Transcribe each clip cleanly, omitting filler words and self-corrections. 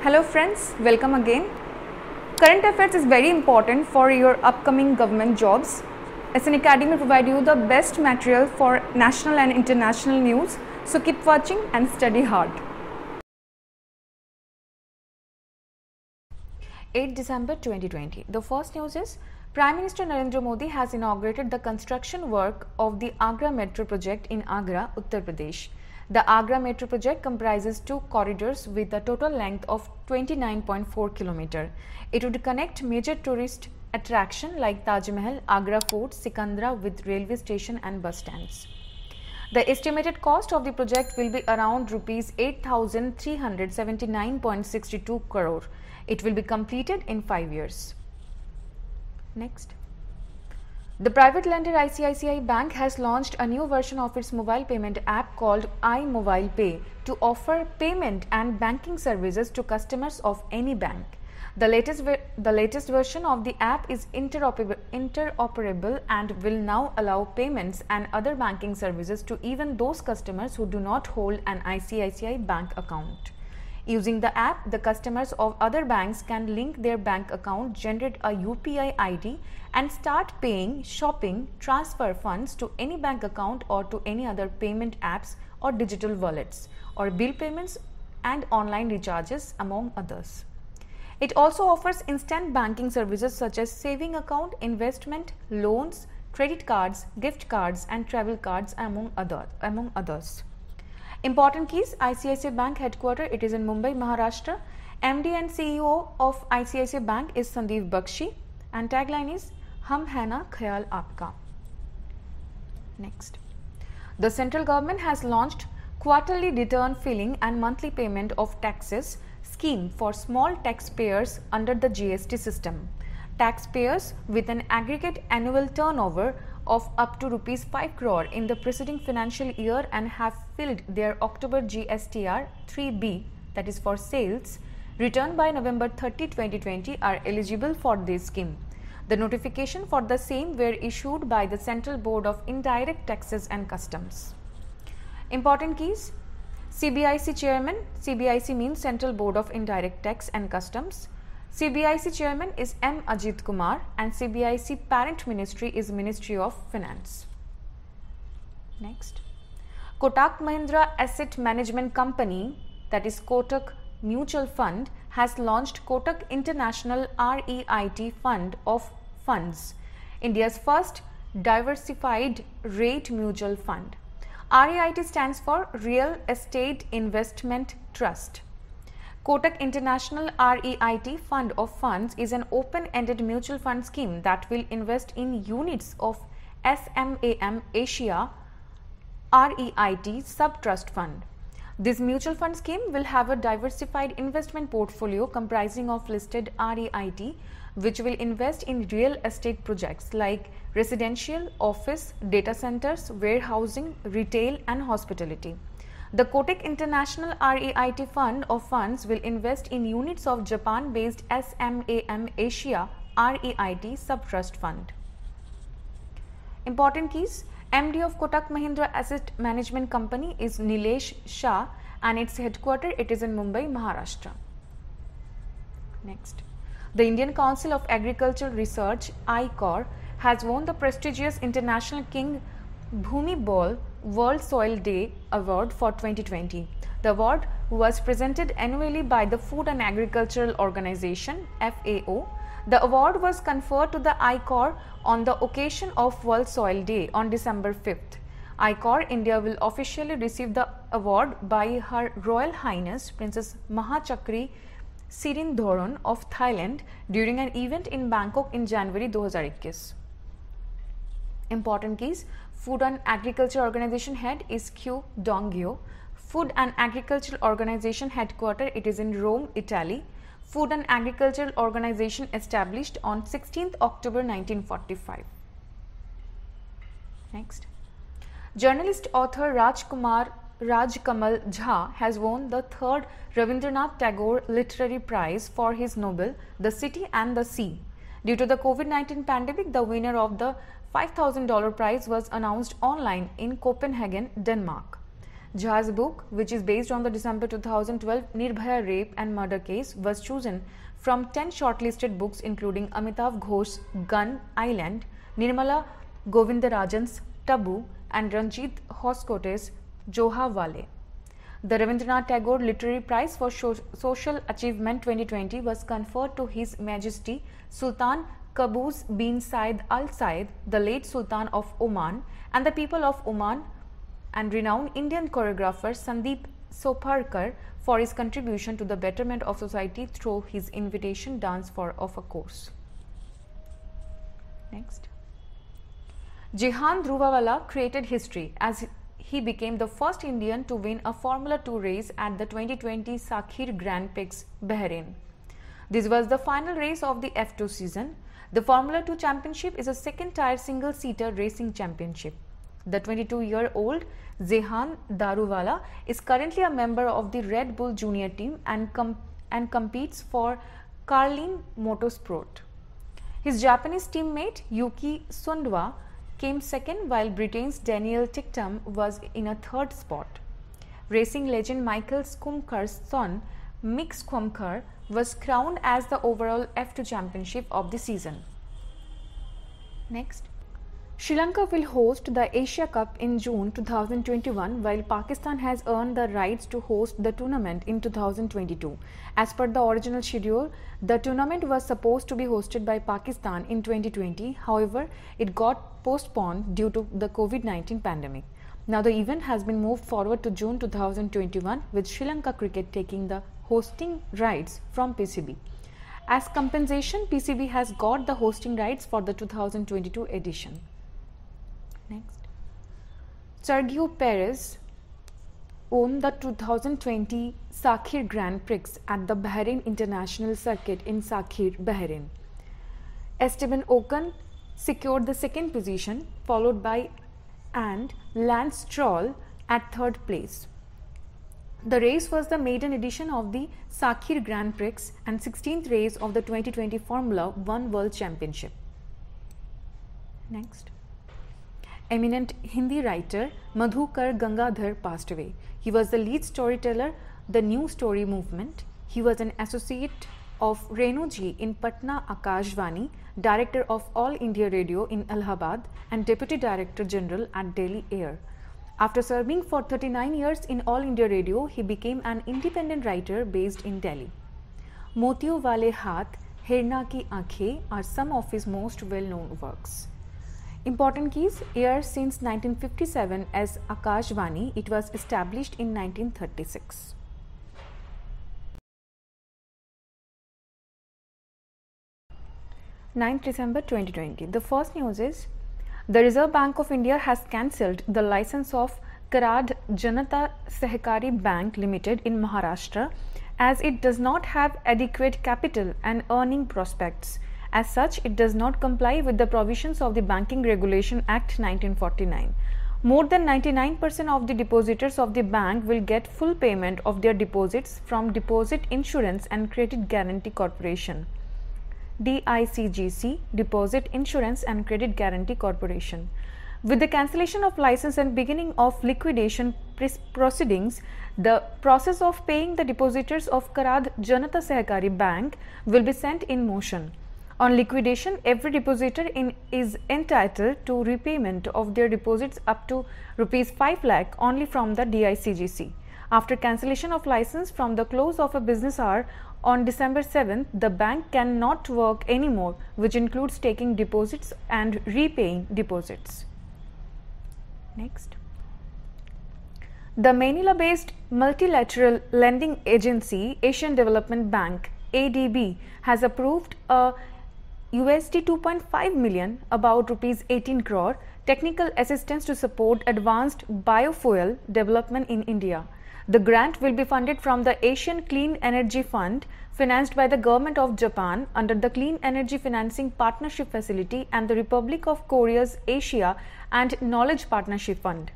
Hello friends, welcome again. Current affairs is very important for your upcoming government jobs. SN Academy will provide you the best material for national and international news. So keep watching and study hard. 8 December 2020. The first news is Prime Minister Narendra Modi has inaugurated the construction work of the Agra Metro project in Agra, Uttar Pradesh. The Agra Metro project comprises two corridors with a total length of 29.4 km. It would connect major tourist attractions like Taj Mahal, Agra Fort, Sikandra with railway station and bus stands. The estimated cost of the project will be around Rs 8,379.62 crore. It will be completed in 5 years. Next. The private lender ICICI Bank has launched a new version of its mobile payment app called iMobile Pay to offer payment and banking services to customers of any bank. The latest version of the app is interoperable and will now allow payments and other banking services to even those customers who do not hold an ICICI Bank account. Using the app, the customers of other banks can link their bank account, generate a UPI ID and start paying, shopping, transfer funds to any bank account or to any other payment apps or digital wallets or bill payments and online recharges among others. It also offers instant banking services such as saving account, investment, loans, credit cards, gift cards and travel cards among others. Important keys: ICICI Bank headquarters, it is in Mumbai, Maharashtra. MD and CEO of ICICI Bank is Sandeep Bakshi and tagline is Hum hai na khayal aapka. Next. The central government has launched quarterly return filing and monthly payment of taxes scheme for small taxpayers under the GST system. Taxpayers with an aggregate annual turnover of up to Rs 5 crore in the preceding financial year and have filled their October GSTR 3B, that is for sales, return by November 30, 2020 are eligible for this scheme. The notification for the same were issued by the Central Board of Indirect Taxes and Customs. Important keys: CBIC Chairman, CBIC means Central Board of Indirect Tax and Customs. CBIC Chairman is M. Ajit Kumar and CBIC Parent Ministry is Ministry of Finance. Next. Kotak Mahindra Asset Management Company, that is Kotak Mutual Fund, has launched Kotak International REIT Fund of Funds, India's first diversified rate mutual fund. REIT stands for Real Estate Investment Trust. Kotak International REIT Fund of Funds is an open-ended mutual fund scheme that will invest in units of SMAM Asia REIT Sub-Trust Fund. This mutual fund scheme will have a diversified investment portfolio comprising of listed REIT, which will invest in real estate projects like residential, office, data centers, warehousing, retail and hospitality. The Kotak International REIT Fund of Funds will invest in units of Japan-based SMAM Asia REIT Sub-Trust Fund. Important keys: MD of Kotak Mahindra Asset Management Company is Nilesh Shah and its headquarters it is in Mumbai, Maharashtra. Next. The Indian Council of Agricultural Research (ICOR) has won the prestigious International King Bhumi Bol World Soil Day Award for 2020. The award was presented annually by the Food and Agricultural Organization (FAO). The award was conferred to the ICOR on the occasion of World Soil Day on December 5th. ICOR India will officially receive the award by Her Royal Highness Princess Mahachakri Sirindhoron of Thailand during an event in Bangkok in January 2021. Important keys: Food and Agriculture Organization Head is Q Dongyo. Food and Agriculture Organization Headquarters it is in Rome, Italy. Food and Agricultural Organization established on 16th October 1945. Next. Journalist author Rajkamal Jha has won the 3rd Rabindranath Tagore Literary Prize for his novel The City and the Sea. Due to the COVID-19 pandemic, the winner of the $5,000 prize was announced online in Copenhagen, Denmark. Jha's book, which is based on the December 2012 Nirbhaya rape and murder case, was chosen from 10 shortlisted books including Amitav Ghosh's Gun Island, Nirmala Govindarajan's Taboo and Ranjit Hoskote's Joha Wale. The Rabindranath Tagore Literary Prize for Social Achievement 2020 was conferred to His Majesty Sultan Qaboos bin Said Al Said, the late Sultan of Oman, and the people of Oman, and renowned Indian choreographer Sandeep Soparkar for his contribution to the betterment of society through his invitation dance of a course. Next. Jehan Daruvala created history as he became the first Indian to win a Formula 2 race at the 2020 Sakhir Grand Prix, Bahrain. This was the final race of the F2 season. The Formula 2 Championship is a second-tier single-seater racing championship. The 22-year-old Jehan Daruvala is currently a member of the Red Bull Junior team and competes for Carlin Motorsport. His Japanese teammate Yuki Tsunoda came second, while Britain's Daniel Ticktum was in a third spot. Racing legend Michael Schumacher's son, Mick Schumacher, was crowned as the overall F2 championship of the season. Next. Sri Lanka will host the Asia Cup in June 2021, while Pakistan has earned the rights to host the tournament in 2022. As per the original schedule, the tournament was supposed to be hosted by Pakistan in 2020. However, it got postponed due to the COVID-19 pandemic. Now the event has been moved forward to June 2021, with Sri Lanka Cricket taking the hosting rights from PCB. As compensation, PCB has got the hosting rights for the 2022 edition. Next. Sergio Perez won the 2020 Sakhir Grand Prix at the Bahrain International Circuit in Sakhir, Bahrain. Esteban Ocon secured the second position, followed by Lance Stroll at third place. The race was the maiden edition of the Sakhir Grand Prix and 16th race of the 2020 Formula 1 World Championship. Next. Eminent Hindi writer Madhukar Gangadhar passed away. He was the lead storyteller the New Story movement. He was an associate of Renu Ji in Patna Akashvani, director of All India Radio in Allahabad, and Deputy Director General at Delhi Air. After serving for 39 years in All India Radio, he became an independent writer based in Delhi. Motiyon Wale Haath, Hirna Ki Aankhein are some of his most well-known works. Important keys: aired since 1957 as Akashvani, it was established in 1936. December 9th, 2020. The first news is the Reserve Bank of India has cancelled the license of Karad Janata Sehkari Bank Limited in Maharashtra as it does not have adequate capital and earning prospects. As such, it does not comply with the provisions of the Banking Regulation Act 1949. More than 99% of the depositors of the bank will get full payment of their deposits from Deposit Insurance and Credit Guarantee Corporation. DICGC, Deposit Insurance and Credit Guarantee Corporation. With the cancellation of license and beginning of liquidation proceedings, the process of paying the depositors of Karad Janata Sehkari Bank will be set in motion. On liquidation, every depositor is entitled to repayment of their deposits up to Rs 5 lakh only from the DICGC. After cancellation of license from the close of a business hour on December 7th, the bank cannot work anymore, which includes taking deposits and repaying deposits. Next. The Manila-based multilateral lending agency Asian Development Bank ADB has approved a USD 2.5 million, about Rs 18 crore, technical assistance to support advanced biofuel development in India. The grant will be funded from the Asian Clean Energy Fund, financed by the Government of Japan under the Clean Energy Financing Partnership Facility and the Republic of Korea's Asia and Knowledge Partnership Fund.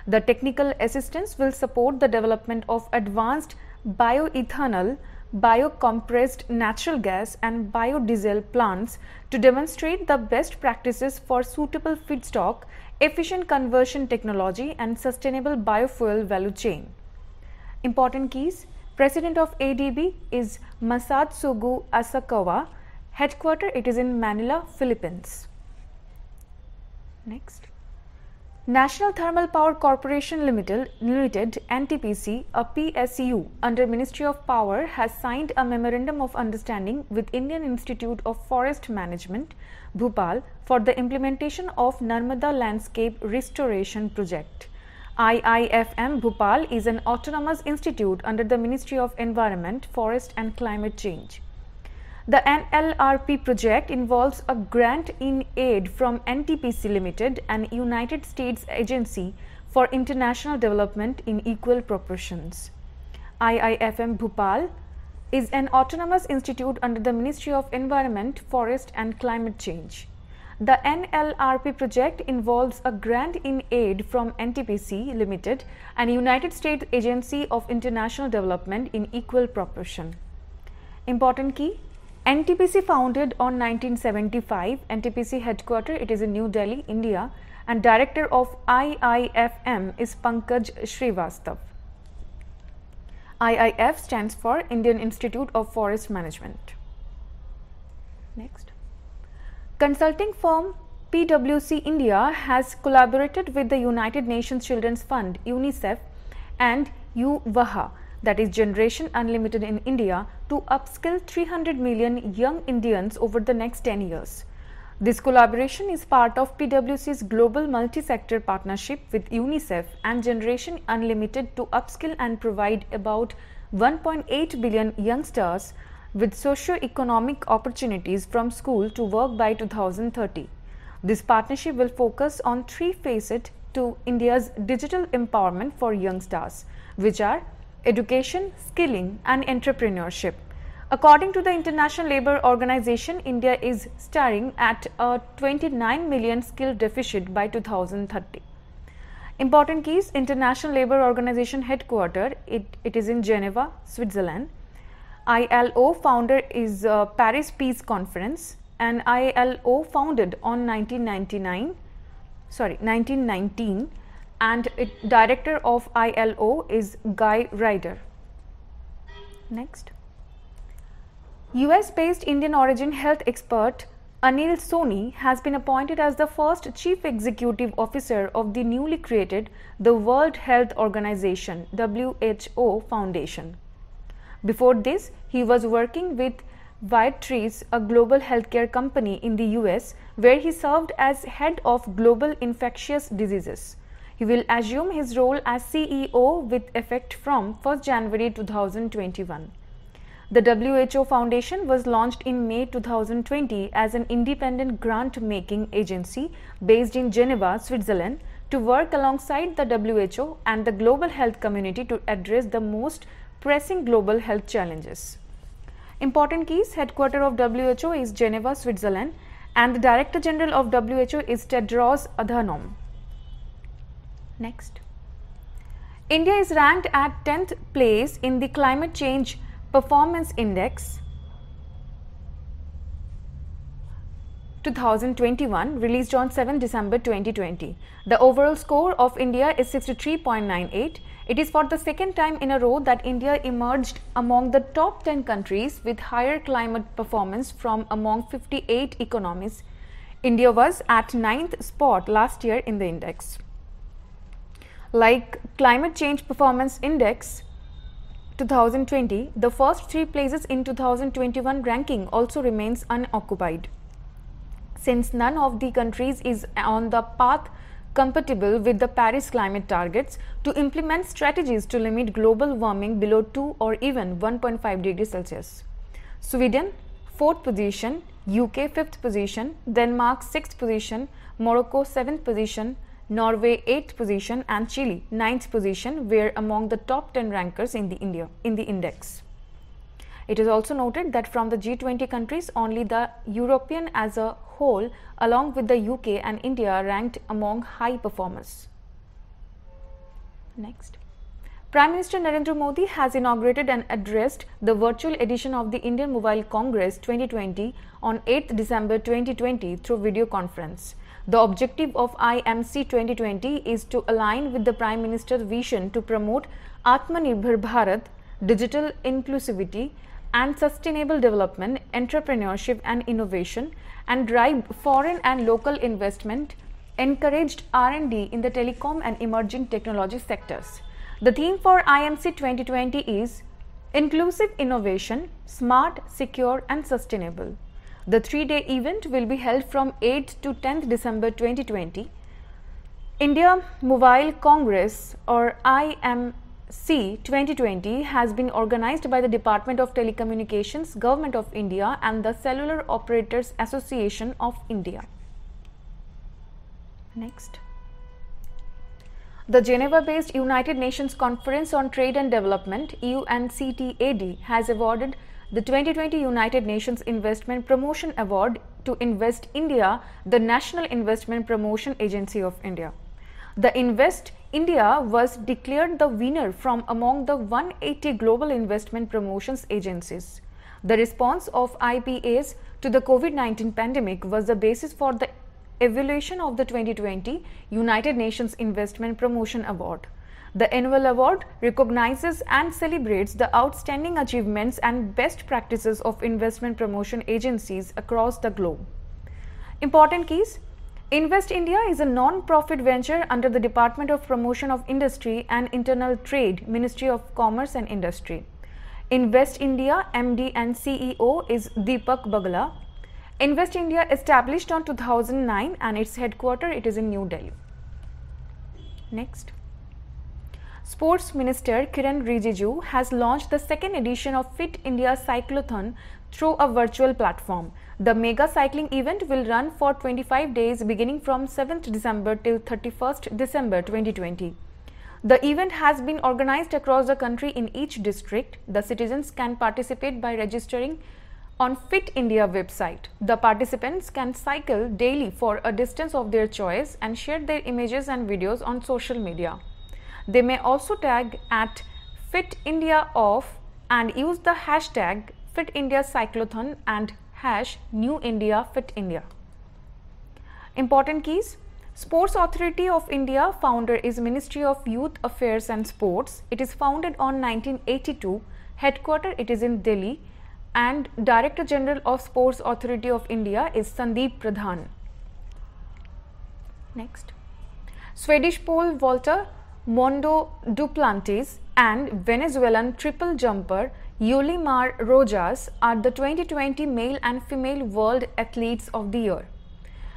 The technical assistance will support the development of advanced bioethanol, biocompressed natural gas and biodiesel plants to demonstrate the best practices for suitable feedstock efficient conversion technology and sustainable biofuel value chain. Important keys: President of ADB is Masatsugu Asakawa. Headquarter, it is in Manila, Philippines. Next. National Thermal Power Corporation Limited NTPC, a PSU under Ministry of Power, has signed a Memorandum of Understanding with Indian Institute of Forest Management, Bhopal, for the implementation of Narmada Landscape Restoration Project. IIFM Bhopal is an autonomous institute under the Ministry of Environment, Forest and Climate Change. The NLRP project involves a grant in aid from NTPC Limited, an United States agency for international development in equal proportions. IIFM Bhopal is an autonomous institute under the Ministry of Environment, Forest and Climate Change. The NLRP project involves a grant in aid from NTPC Limited, an United States agency of international development in equal proportion. Important key: NTPC founded on 1975, NTPC headquarter, it is in New Delhi, India, and director of IIFM is Pankaj Srivastav. IIF stands for Indian Institute of Forest Management. Next. Consulting firm PwC India has collaborated with the United Nations Children's Fund, UNICEF, and UVAHA, that is Generation Unlimited in India, to upskill 300 million young Indians over the next 10 years. This collaboration is part of PwC's global multi-sector partnership with UNICEF and Generation Unlimited to upskill and provide about 1.8 billion youngsters with socio-economic opportunities from school to work by 2030. This partnership will focus on three facets to India's digital empowerment for youngsters, which are education, skilling and entrepreneurship. According to the International Labour Organization, India is staring at a 29 million skill deficit by 2030. Important keys: International Labour Organization headquarter, it is in Geneva, Switzerland. ILO founder is Paris Peace Conference, and ILO founded on 1919, and director of ILO is Guy Ryder. Next. US-based Indian origin health expert Anil Soni has been appointed as the first Chief Executive Officer of the newly created the World Health Organization WHO Foundation. Before this, he was working with Viatris, a global healthcare company in the US, where he served as head of global infectious diseases. He will assume his role as CEO with effect from 1st January 2021. The WHO Foundation was launched in May 2020 as an independent grant-making agency based in Geneva, Switzerland, to work alongside the WHO and the global health community to address the most pressing global health challenges. Important keys: headquarters of WHO is Geneva, Switzerland, and the Director General of WHO is Tedros Adhanom. Next. India is ranked at 10th place in the Climate Change Performance Index 2021, released on 7 December 2020. The overall score of India is 63.98. It is for the second time in a row that India emerged among the top 10 countries with higher climate performance from among 58 economies. India was at 9th spot last year in the index. Like Climate Change Performance Index 2020, the first three places in 2021 ranking also remains unoccupied, since none of the countries is on the path compatible with the Paris climate targets to implement strategies to limit global warming below 2 or even 1.5 degrees Celsius. Sweden 4th position, UK 5th position, Denmark 6th position, Morocco 7th position, Norway 8th position and Chile 9th position were among the top 10 rankers in the index. It is also noted that from the G20 countries, only the European as a whole along with the UK and India ranked among high performers. Next. Prime Minister Narendra Modi has inaugurated and addressed the virtual edition of the Indian Mobile Congress 2020 on 8th December 2020 through video conference. The objective of IMC 2020 is to align with the Prime Minister's vision to promote Atmanirbhar Bharat, digital inclusivity and sustainable development, entrepreneurship and innovation, and drive foreign and local investment, encouraged R&D in the telecom and emerging technology sectors. The theme for IMC 2020 is Inclusive Innovation, Smart, Secure and Sustainable. The 3-day event will be held from 8th to 10th December 2020. India Mobile Congress or IMC 2020 has been organized by the Department of Telecommunications, Government of India and the Cellular Operators Association of India. Next. The Geneva-based United Nations Conference on Trade and Development (UNCTAD) has awarded the 2020 United Nations Investment Promotion Award to Invest India, the National Investment Promotion Agency of India. The Invest India was declared the winner from among the 180 global investment promotions agencies. The response of IPAs to the COVID-19 pandemic was the basis for the evaluation of the 2020 United Nations Investment Promotion Award. The annual award recognizes and celebrates the outstanding achievements and best practices of investment promotion agencies across the globe. Important keys: Invest India is a non-profit venture under the Department of Promotion of Industry and Internal Trade, Ministry of Commerce and Industry. Invest India MD and CEO is Deepak Bagla. Invest India established on 2009 and its headquarters it is in New Delhi. Next. Sports Minister Kiren Rijiju has launched the second edition of Fit India Cyclothon through a virtual platform. The mega cycling event will run for 25 days beginning from 7th December till 31st December 2020. The event has been organized across the country in each district. The citizens can participate by registering on Fit India website. The participants can cycle daily for a distance of their choice and share their images and videos on social media. They may also tag at Fit India Off and use the hashtag Fit India Cyclothon and hash New India Fit India. Important keys: Sports Authority of India founder is Ministry of Youth Affairs and Sports. It is founded on 1982. Headquarters it is in Delhi. And Director General of Sports Authority of India is Sandeep Pradhan. Next. Swedish pole vaulter Mondo Duplantis and Venezuelan triple jumper Yulimar Rojas are the 2020 Male and Female World Athletes of the Year.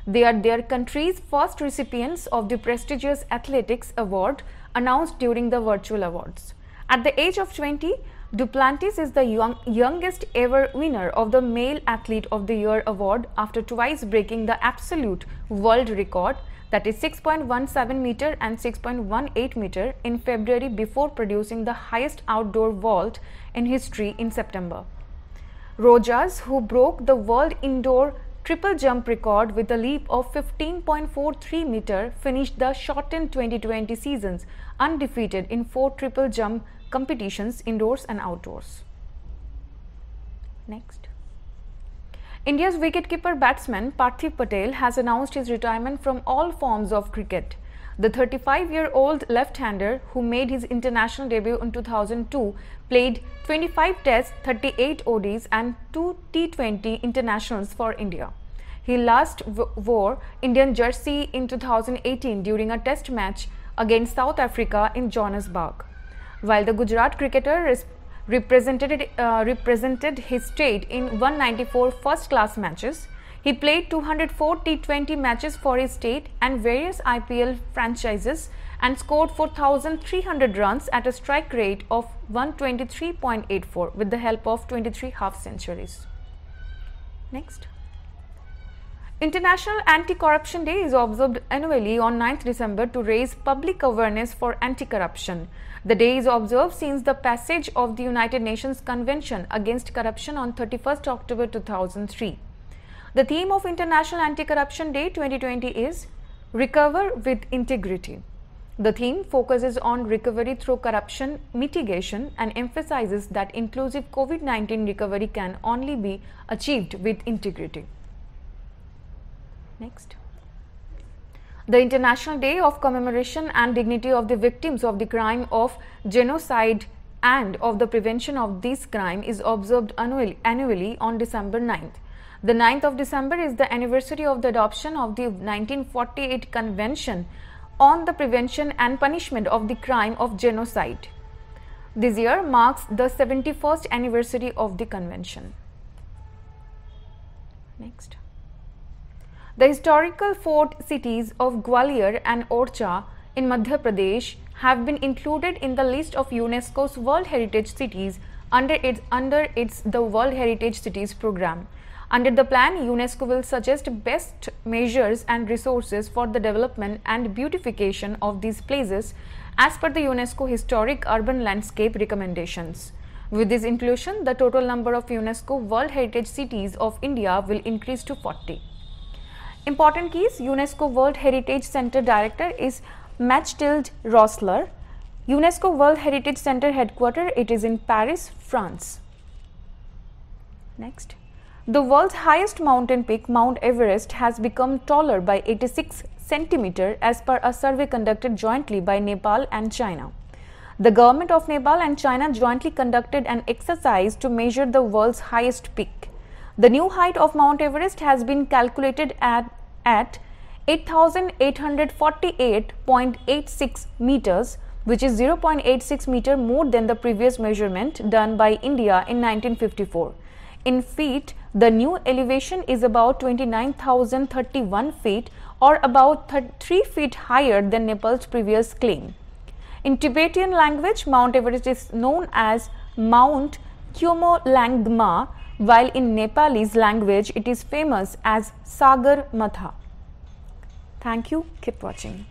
They are their country's first recipients of the prestigious Athletics Award announced during the virtual awards. At the age of 20, Duplantis is the youngest ever winner of the Male Athlete of the Year award after twice breaking the absolute world record, that is 6.17 meter and 6.18 meter in February, before producing the highest outdoor vault in history in September. Rojas, who broke the world indoor triple jump record with a leap of 15.43 meter, finished the shortened 2020 seasons undefeated in 4 triple jump competitions indoors and outdoors. Next. India's wicketkeeper batsman Parthiv Patel has announced his retirement from all forms of cricket. The 35-year-old left-hander, who made his international debut in 2002, played 25 tests, 38 ODIs and 2 T20 internationals for India. He last wore Indian jersey in 2018 during a test match against South Africa in Johannesburg. While the Gujarat cricketer represented his state in 194 first-class matches, he played 204 T20 matches for his state and various IPL franchises and scored 4,300 runs at a strike rate of 123.84 with the help of 23 half-centuries. Next. International Anti-Corruption Day is observed annually on 9th December to raise public awareness for anti-corruption. The day is observed since the passage of the United Nations Convention Against Corruption on 31st October 2003. The theme of International Anti-Corruption Day 2020 is Recover with Integrity. The theme focuses on recovery through corruption mitigation and emphasizes that inclusive COVID-19 recovery can only be achieved with integrity. Next. The International Day of Commemoration and Dignity of the Victims of the Crime of Genocide and of the Prevention of this Crime is observed annually on December 9th. The 9th of December is the anniversary of the adoption of the 1948 Convention on the Prevention and Punishment of the Crime of Genocide. This year marks the 71st anniversary of the convention. Next. The historical fort cities of Gwalior and Orchha in Madhya Pradesh have been included in the list of UNESCO's World Heritage Cities under its the World Heritage Cities program. Under the plan, UNESCO will suggest best measures and resources for the development and beautification of these places as per the UNESCO Historic Urban Landscape recommendations. With this inclusion, the total number of UNESCO World Heritage Cities of India will increase to 40. Important keys: UNESCO World Heritage Center Director is Mathilde Rossler. UNESCO World Heritage Center headquarters, it is in Paris, France. Next. The world's highest mountain peak, Mount Everest, has become taller by 86 centimeters as per a survey conducted jointly by Nepal and China. The government of Nepal and China jointly conducted an exercise to measure the world's highest peak. The new height of Mount Everest has been calculated at 8,848.86 meters, which is 0.86 meter more than the previous measurement done by India in 1954. In feet, the new elevation is about 29,031 feet, or about 3 feet higher than Nepal's previous claim. In Tibetan language, Mount Everest is known as Mount Kyomolangma, while in Nepalese language it is famous as Sagar Matha. Thank you. Keep watching.